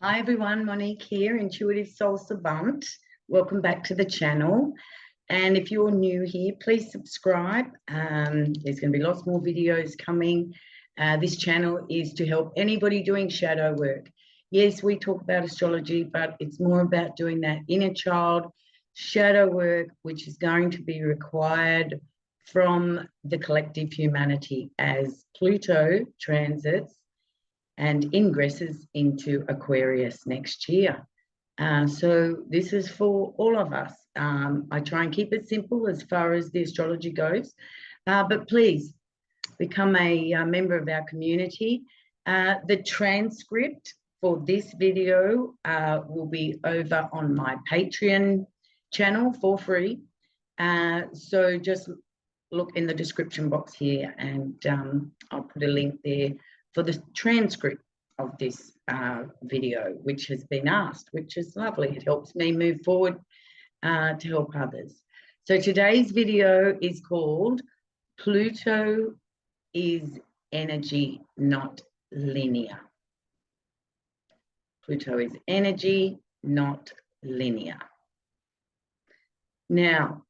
Hi everyone, Monique here, Intuitive Soul Savant. Welcome back to the channel. And if you're new here, please subscribe. There's going to be lots more videos coming. This channel is to help anybody doing shadow work. Yes, we talk about astrology, but it's more about doing that inner child shadow work, which is going to be required from the collective humanity as Pluto transits and ingresses into Aquarius next year. So this is for all of us. I try and keep it simple as far as the astrology goes, but please become a member of our community. The transcript for this video will be over on my Patreon channel for free. So just look in the description box here and I'll put a link there for the transcript of this video, which has been asked, which is lovely. It helps me move forward to help others. So today's video is called Pluto is energy, not linear. Pluto is energy, not linear. Now,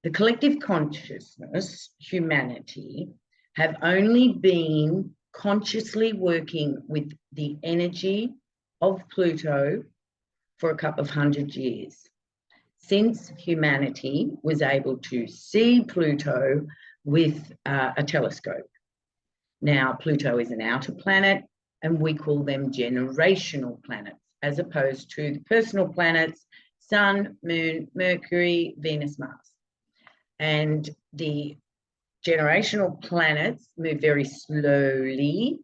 the collective consciousness, humanity, have only been consciously working with the energy of Pluto for a couple of 100 years, since humanity was able to see Pluto with a telescope. Now, Pluto is an outer planet, and we call them generational planets, as opposed to the personal planets, Sun, Moon, Mercury, Venus, Mars. And the generational planets move very slowly,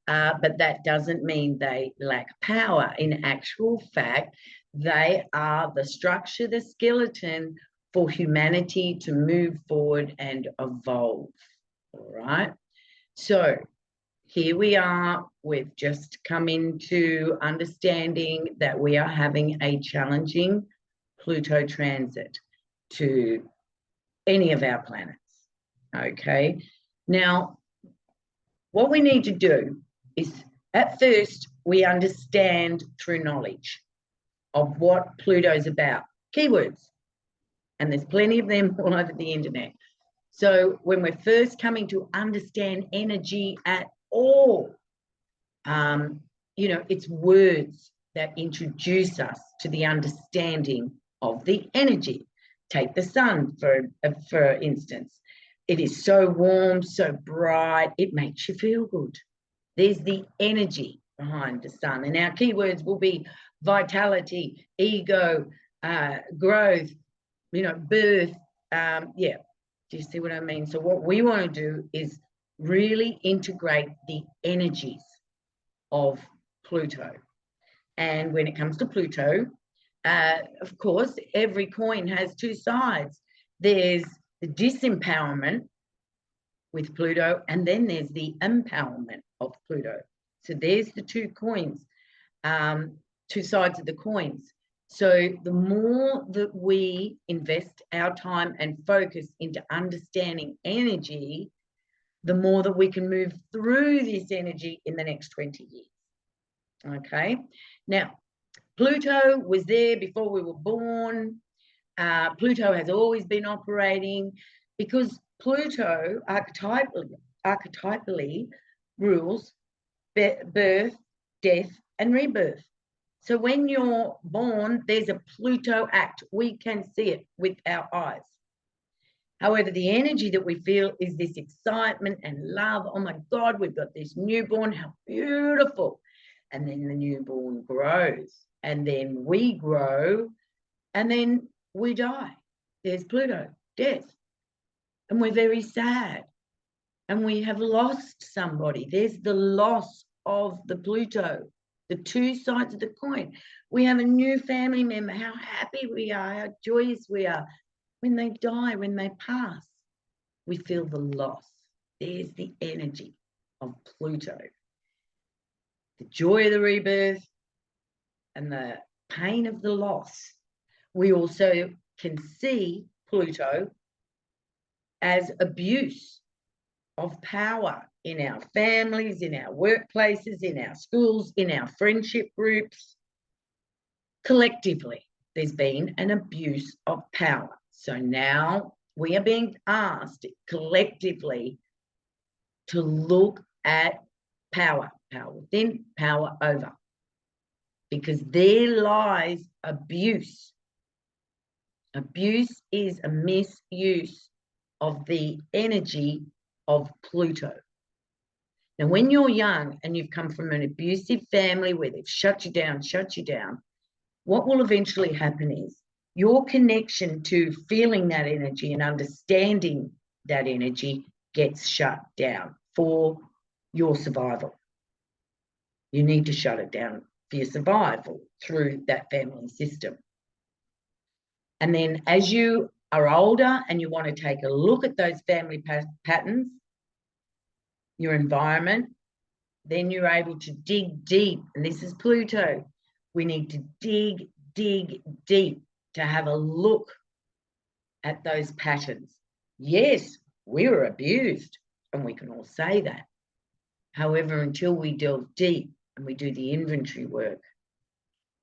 but that doesn't mean they lack power. In actual fact, they are the structure, the skeleton for humanity to move forward and evolve. All right. So here we are. We've just come into understanding that we are having a challenging Pluto transit to any of our planets. Okay, now what we need to do is at first we understand through knowledge of what Pluto's about, keywords, and there's plenty of them all over the internet. So when we're first coming to understand energy at all, you know, it's words that introduce us to the understanding of the energy. Take the sun for instance. It is so warm, so bright, it makes you feel good. There's the energy behind the sun. And our keywords will be vitality, ego, growth, you know, birth. Yeah, do you see what I mean? So what we want to do is really integrate the energies of Pluto. And when it comes to Pluto, of course, every coin has two sides. There's the disempowerment with Pluto, and then there's the empowerment of Pluto. So there's the two coins, two sides of the coins. So the more that we invest our time and focus into understanding energy, the more that we can move through this energy in the next 20 years. Okay, now Pluto was there before we were born. Pluto has always been operating because Pluto archetypally rules birth, death, and rebirth. So when you're born, there's a Pluto act. We can see it with our eyes. However, the energy that we feel is this excitement and love. Oh my God, we've got this newborn, how beautiful. And then the newborn grows, and then we grow, and then we die. There's Pluto, death. And we're very sad. And we have lost somebody. There's the loss of the Pluto, the two sides of the coin. We have a new family member, how happy we are, how joyous we are. When they die, when they pass, we feel the loss. There's the energy of Pluto. The joy of the rebirth and the pain of the loss. We also can see Pluto as abuse of power in our families, in our workplaces, in our schools, in our friendship groups. Collectively, there's been an abuse of power. So now we are being asked collectively to look at power, power within, power over, because there lies abuse. Abuse is a misuse of the energy of Pluto. Now, when you're young and you've come from an abusive family where they've shut you down, what will eventually happen is your connection to feeling that energy and understanding that energy gets shut down for your survival. You need to shut it down for your survival through that family system. And then as you are older and you want to take a look at those family patterns, your environment, then you're able to dig deep. And this is Pluto. We need to dig deep to have a look at those patterns. Yes, we were abused, and we can all say that. However, until we delve deep and we do the inventory work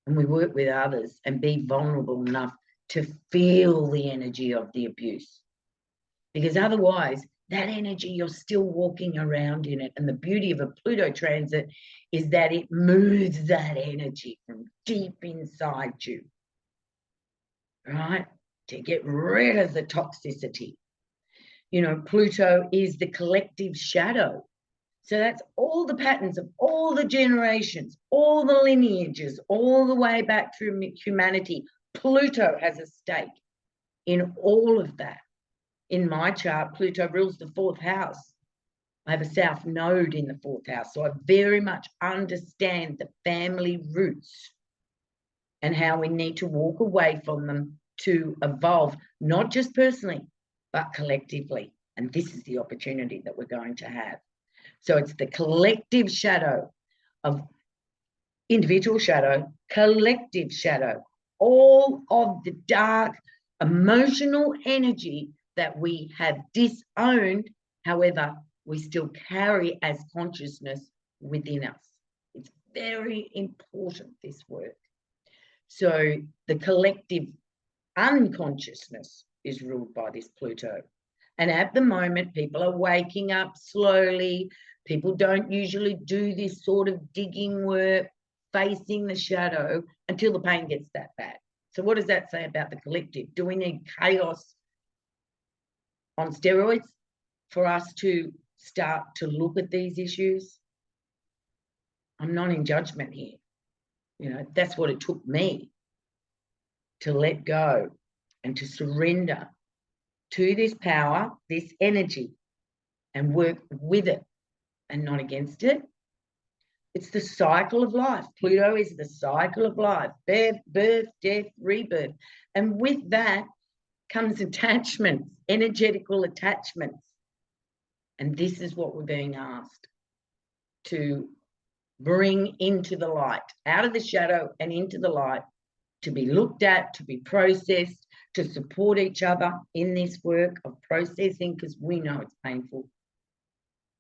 and we work with others and be vulnerable enough to feel the energy of the abuse, because otherwise that energy, you're still walking around in it. And the beauty of a Pluto transit is that it moves that energy from deep inside you, right? To get rid of the toxicity. You know, Pluto is the collective shadow. So that's all the patterns of all the generations, all the lineages, all the way back through humanity. Pluto has a stake in all of that. In my chart, Pluto rules the 4th house. I have a south node in the 4th house, so I very much understand the family roots and how we need to walk away from them to evolve, not just personally, but collectively. And this is the opportunity that we're going to have. So it's the collective shadow of individual shadow, collective shadow, all of the dark emotional energy that we have disowned, however, we still carry as consciousness within us. It's very important, this work. So the collective unconsciousness is ruled by this Pluto. And at the moment, people are waking up slowly. People don't usually do this sort of digging work, facing the shadow, until the pain gets that bad. So what does that say about the collective? Do we need chaos on steroids for us to start to look at these issues? I'm not in judgment here. You know, that's what it took me to let go and to surrender to this power, this energy, and work with it and not against it. It's the cycle of life. Pluto is the cycle of life, birth, death, rebirth. And with that comes attachments, energetical attachments. And this is what we're being asked to bring into the light, out of the shadow and into the light, to be looked at, to be processed, to support each other in this work of processing, because we know it's painful.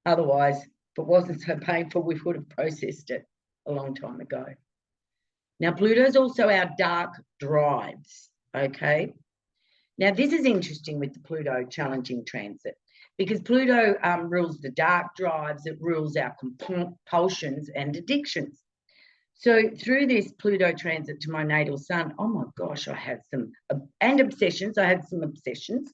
Otherwise, if it wasn't so painful, we would have processed it a long time ago. Now, Pluto is also our dark drives, okay? Now, this is interesting with the Pluto challenging transit, because Pluto rules the dark drives, it rules our compulsions and addictions. So through this Pluto transit to my natal sun, oh my gosh, I had some, and obsessions, I had some obsessions.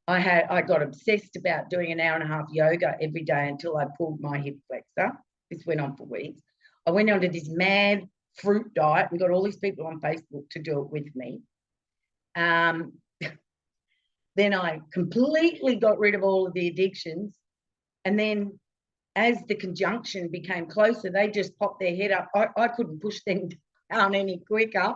I got obsessed about doing an hour-and-a-half yoga every day until I pulled my hip flexor. This went on for weeks. I went on to this mad fruit diet and got all these people on Facebook to do it with me. Then I completely got rid of all of the addictions. And then as the conjunction became closer, they just popped their head up. I couldn't push them down any quicker.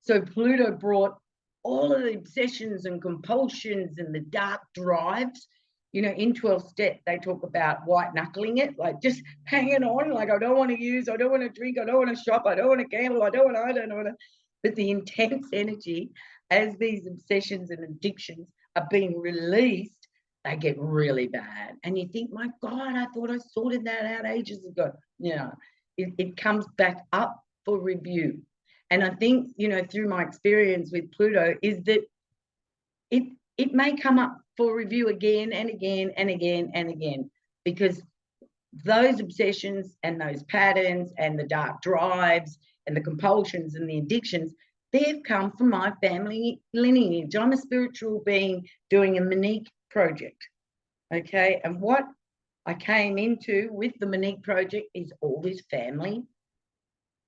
So Pluto brought all of the obsessions and compulsions and the dark drives. You know, in 12 step, they talk about white knuckling it, like just hanging on, like I don't want to use, I don't want to drink, I don't want to shop, I don't want to gamble, I don't want to. But the intense energy, as these obsessions and addictions are being released, they get really bad. And you think, my God, I thought I sorted that out ages ago. You know, it comes back up for review. And I think, you know, through my experience with Pluto is that it may come up for review again and again and again and again, because those obsessions and those patterns and the dark drives and the compulsions and the addictions, they've come from my family lineage. I'm a spiritual being doing a Monique project, okay? And what I came into with the Monique project is all this family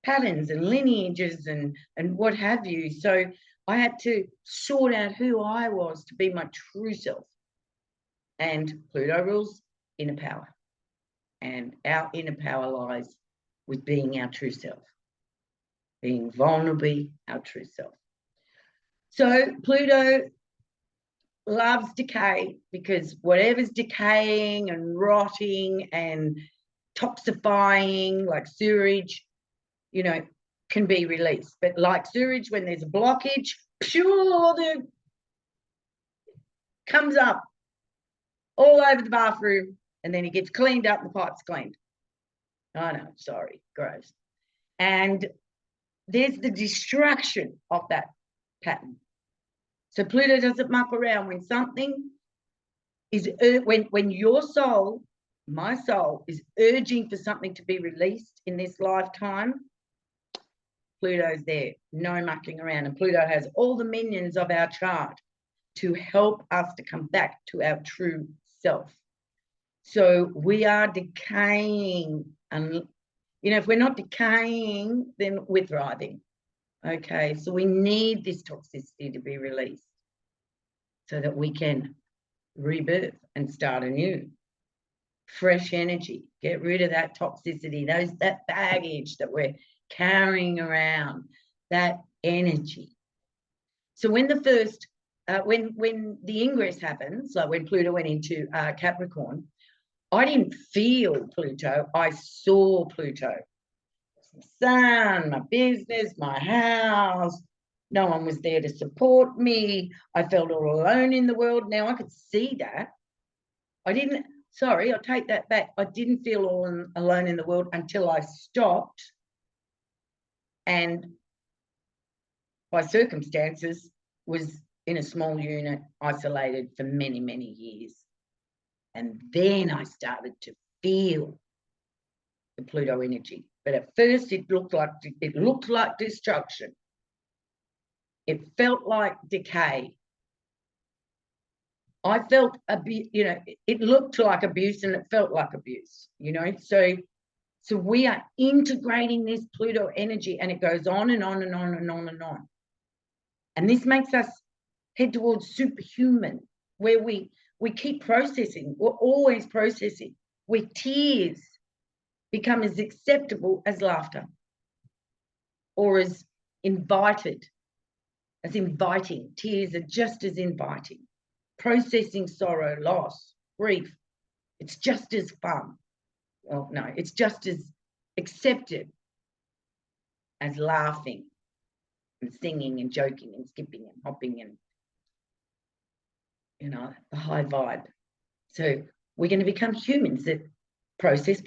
patterns and lineages and what have you. So I had to sort out who I was to be my true self. And Pluto rules inner power. And our inner power lies with being our true self, being vulnerable, our true self. So Pluto loves decay, because whatever's decaying and rotting and toxifying, like sewage, you know, can be released. But like sewage, when there's a blockage, pure, the comes up all over the bathroom, and then it gets cleaned up, the pipe's cleaned. Oh no, sorry, gross. And there's the destruction of that pattern. So Pluto doesn't muck around. When something is, when your soul, my soul, is urging for something to be released in this lifetime, Pluto's there, no mucking around. And Pluto has all the minions of our chart to help us to come back to our true self. So we are decaying, and you know, if we're not decaying, then we're thriving. Okay, so we need this toxicity to be released so that we can rebirth and start anew. Fresh energy, get rid of that toxicity, that baggage that we're carrying around, that energy. So when the first, when the ingress happens, like when Pluto went into Capricorn, I didn't feel Pluto, I saw Pluto. My son, my business, my house. No one was there to support me. I felt all alone in the world. Now I could see that. I didn't, sorry, I'll take that back. I didn't feel all alone in the world until I stopped and by circumstances was in a small unit, isolated for many, many years. And then I started to feel the Pluto energy. But at first it looked like destruction. It felt like decay. I felt you know, it looked like abuse and it felt like abuse, you know. So we are integrating this Pluto energy, and it goes on and on and on and on and on. And this makes us head towards superhuman, where we keep processing. We're always processing, where tears become as acceptable as laughter, or as invited, as inviting. Tears are just as inviting. Processing sorrow, loss, grief, it's just as fun. Well, no, it's just as accepted as laughing and singing and joking and skipping and hopping and, you know, the high vibe. So we're going to become humans that process,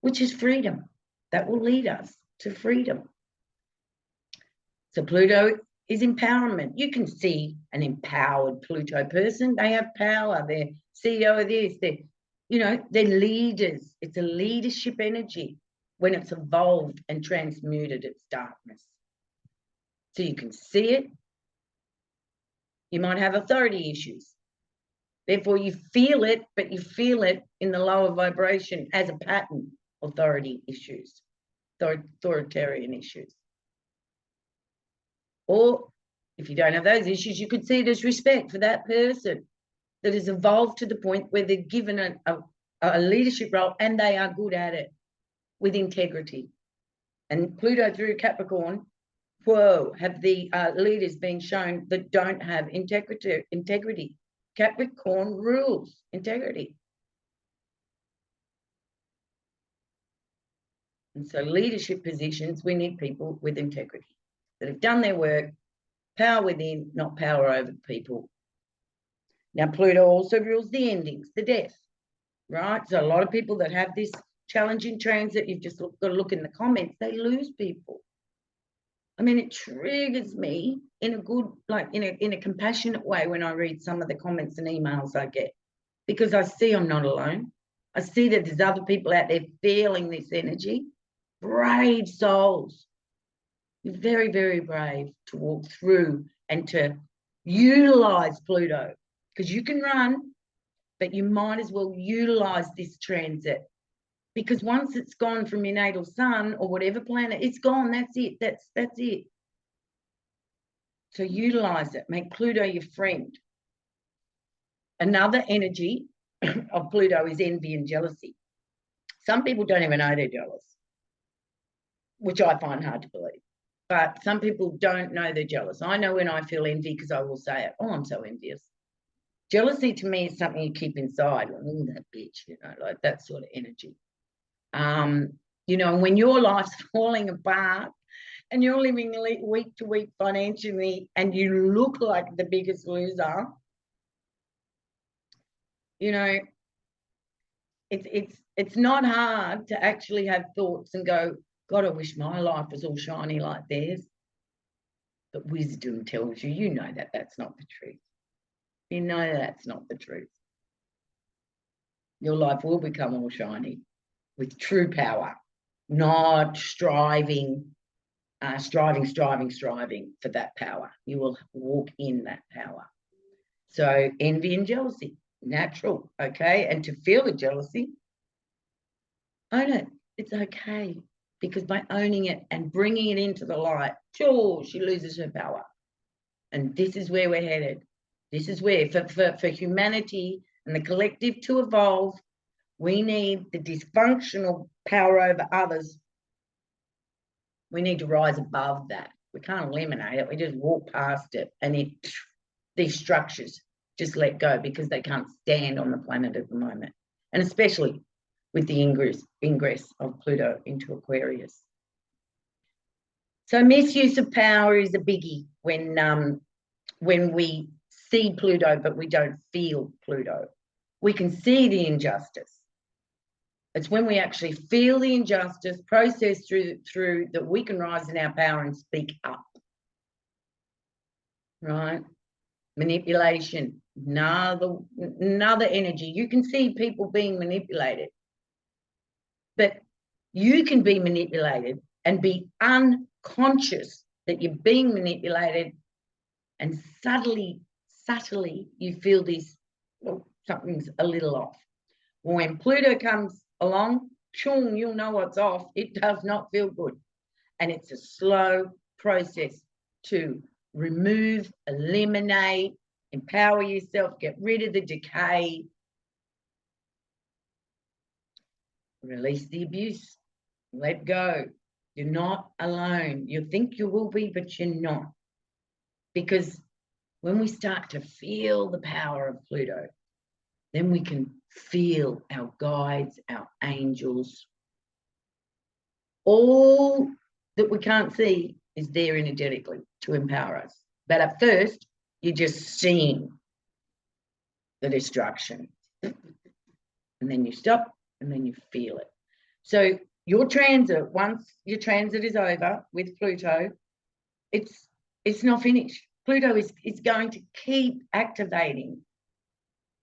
which is freedom. That will lead us to freedom. So Pluto is empowerment. You can see an empowered Pluto person. They have power. They're CEO of this. They're, you know, they're leaders. It's a leadership energy when it's evolved and transmuted its darkness. So you can see it. You might have authority issues. Therefore, you feel it, but you feel it in the lower vibration as a pattern. Authority issues, authoritarian issues. Or if you don't have those issues, you could see it as respect for that person that has evolved to the point where they're given a leadership role and they are good at it with integrity. And Pluto through Capricorn, whoa, have the leaders been shown that don't have integrity. Capricorn rules integrity. And so leadership positions, we need people with integrity that have done their work, power within, not power over people. Now, Pluto also rules the endings, the death, right? So a lot of people that have this challenging transit, you've just got to look in the comments, they lose people. I mean, it triggers me in a good, like in a compassionate way when I read some of the comments and emails I get, because I see I'm not alone. I see that there's other people out there feeling this energy. Brave souls. You're very, very brave to walk through and to utilize Pluto, because you can run, but you might as well utilize this transit, because once it's gone from your natal sun or whatever planet, it's gone. That's it. That's it. So utilize it. Make Pluto your friend. Another energy of Pluto is envy and jealousy. Some people don't even know they're jealous, which I find hard to believe. But some people don't know they're jealous. I know when I feel envy because I will say it. Oh, I'm so envious. Jealousy to me is something you keep inside. Like, oh, that bitch, you know, like that sort of energy. You know, when your life's falling apart and you're living week to week financially and you look like the biggest loser, you know, it's not hard to actually have thoughts and go, God, I wish my life was all shiny like theirs. But wisdom tells you, you know that that's not the truth. You know that's not the truth. Your life will become all shiny with true power, not striving for that power. You will walk in that power. So envy and jealousy, natural, okay? And to feel the jealousy, own it. It's okay. Because by owning it and bringing it into the light, sure, she loses her power. And this is where we're headed. This is where, for humanity and the collective to evolve, we need the dysfunctional power over others. We need to rise above that. We can't eliminate it. We just walk past it. And these structures just let go because they can't stand on the planet at the moment. And especially with the ingress of Pluto into Aquarius. So misuse of power is a biggie when we see Pluto, but we don't feel Pluto. We can see the injustice. It's when we actually feel the injustice, process through that we can rise in our power and speak up. Right? Manipulation, another energy. You can see people being manipulated. But you can be manipulated and be unconscious that you're being manipulated, and subtly you feel this, well, something's a little off. When Pluto comes along, chung, you'll know what's off. It does not feel good. And it's a slow process to remove, eliminate, empower yourself, get rid of the decay, release the abuse, let go. You're not alone. You think you will be, but you're not. Because when we start to feel the power of Pluto, then we can feel our guides, our angels. All that we can't see is there energetically to empower us. But at first, you're just seeing the destruction. And then you stop, and then you feel it. So your transit, once your transit is over with Pluto, it's not finished. Pluto is going to keep activating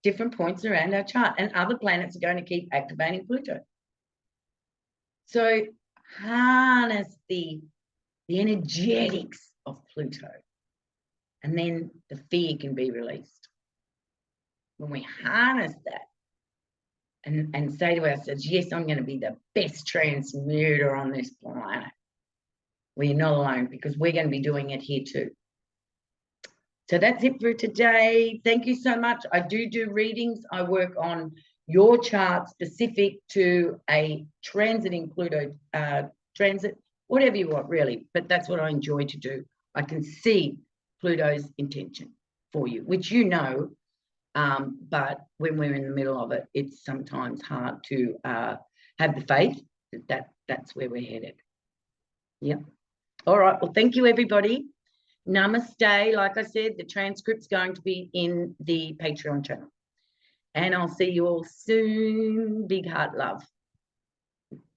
different points around our chart, and other planets are going to keep activating Pluto. So harness the energetics of Pluto, and then the fear can be released. When we harness that and say to ourselves, yes, I'm going to be the best transmuter on this planet. We're not alone, because we're going to be doing it here too. So that's it for today. Thank you so much. I do readings. I work on your chart specific to a transiting Pluto transit, whatever you want, really. But that's what I enjoy to do. I can see Pluto's intention for you, which you know. But when we're in the middle of it, it's sometimes hard to have the faith that that's where we're headed. Yeah. All right. Well, thank you, everybody. Namaste. Like I said, the transcript's going to be in the Patreon channel. And I'll see you all soon. Big heart love.